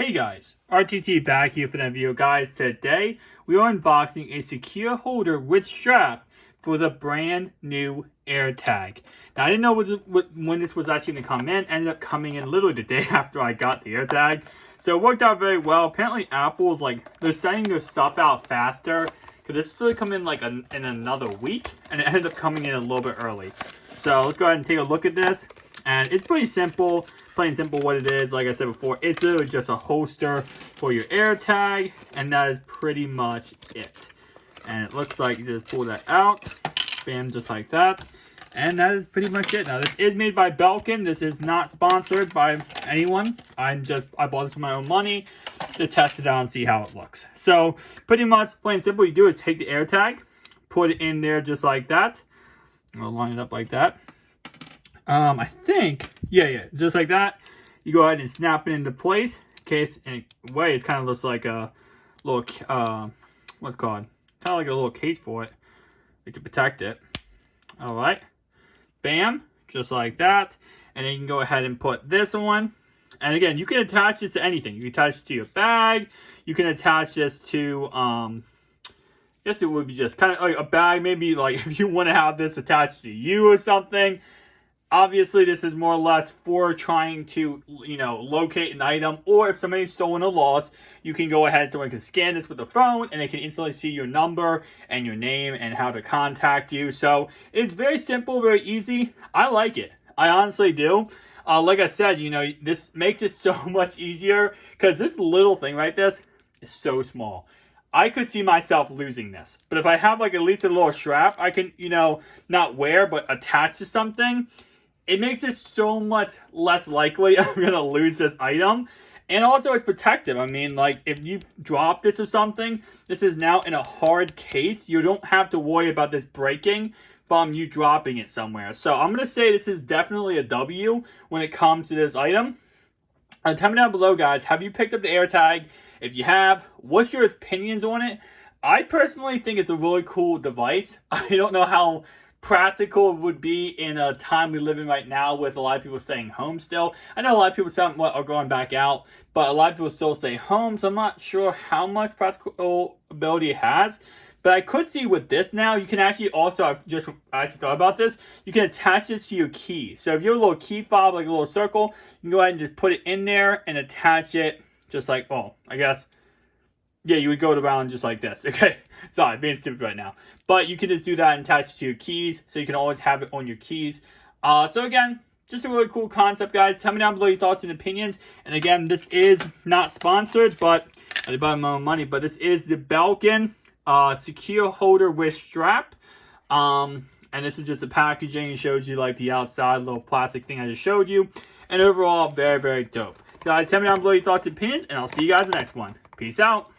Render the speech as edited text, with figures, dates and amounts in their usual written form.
Hey guys, RTT back here for the video. Guys, today we are unboxing a secure holder with strap for the brand new Airtag. Now I didn't know when this was actually going to come in. Ended up coming in literally the day after I got the Airtag. So it worked out very well. Apparently Apple's they're sending their stuff out faster. Because this really come in in another week. And it ended up coming in a little bit early. So let's go ahead and take a look at this. And it's pretty simple, plain simple what it is. Like I said before, it's literally just a holster for your Airtag, and that is pretty much it. And it looks like you just pull that out, bam, just like that. And that is pretty much it. Now, this is made by Belkin. This is not sponsored by anyone. I bought this with my own money to test it out and see how it looks. So, pretty much, plain simple, you do is take the Airtag, put it in there just like that. I'll line it up like that. I think, yeah, just like that. You go ahead and snap it into place. In case, in a way, it kind of looks like a little, what's it called? Kind of like a little case for it, to protect it. All right, bam, just like that. And then you can go ahead and put this on. And again, you can attach this to anything. You can attach it to your bag. You can attach this to, I guess it would be just kind of like a bag. Maybe like if you want to have this attached to you or something. Obviously, this is more or less for trying to, locate an item. Or if somebody's stolen or lost, you can go ahead, someone can scan this with the phone, and they can instantly see your number and your name and how to contact you. So, it's very simple, very easy. I like it. I honestly do. Like I said, this makes it so much easier. Because this little thing right this is so small. I could see myself losing this. But if I have at least a little strap I can, not wear, but attach to something, it makes it so much less likely I'm going to lose this item. And also, it's protective. I mean, if you drop this or something, this is now in a hard case. You don't have to worry about this breaking from you dropping it somewhere. So, I'm going to say this is definitely a W when it comes to this item. Tell me down below, guys, have you picked up the Airtag? If you have, what's your opinions on it? I personally think it's a really cool device. I don't know how practical it would be in a time we live in right now with a lot of people staying home still. I know a lot of people are going back out, but a lot of people still stay home, so I'm not sure how much practical ability it has. But I could see with this now, you can actually also, I actually thought about this, you can attach this to your keys. So if you have a little key fob, like a little circle, you can go ahead and just put it in there and attach it just like, I guess, yeah, you would go around just like this, okay? Sorry, being stupid right now. But you can just do that and attach it to your keys, so you can always have it on your keys. So again, just a really cool concept, guys. Tell me down below your thoughts and opinions. And again, this is not sponsored, but I did buy my own money. But this is the Belkin secure holder with strap. And this is just the packaging. It shows you the outside little plastic thing I just showed you. And overall, very, very dope. Guys, tell me down below your thoughts and opinions, and I'll see you guys in the next one. Peace out.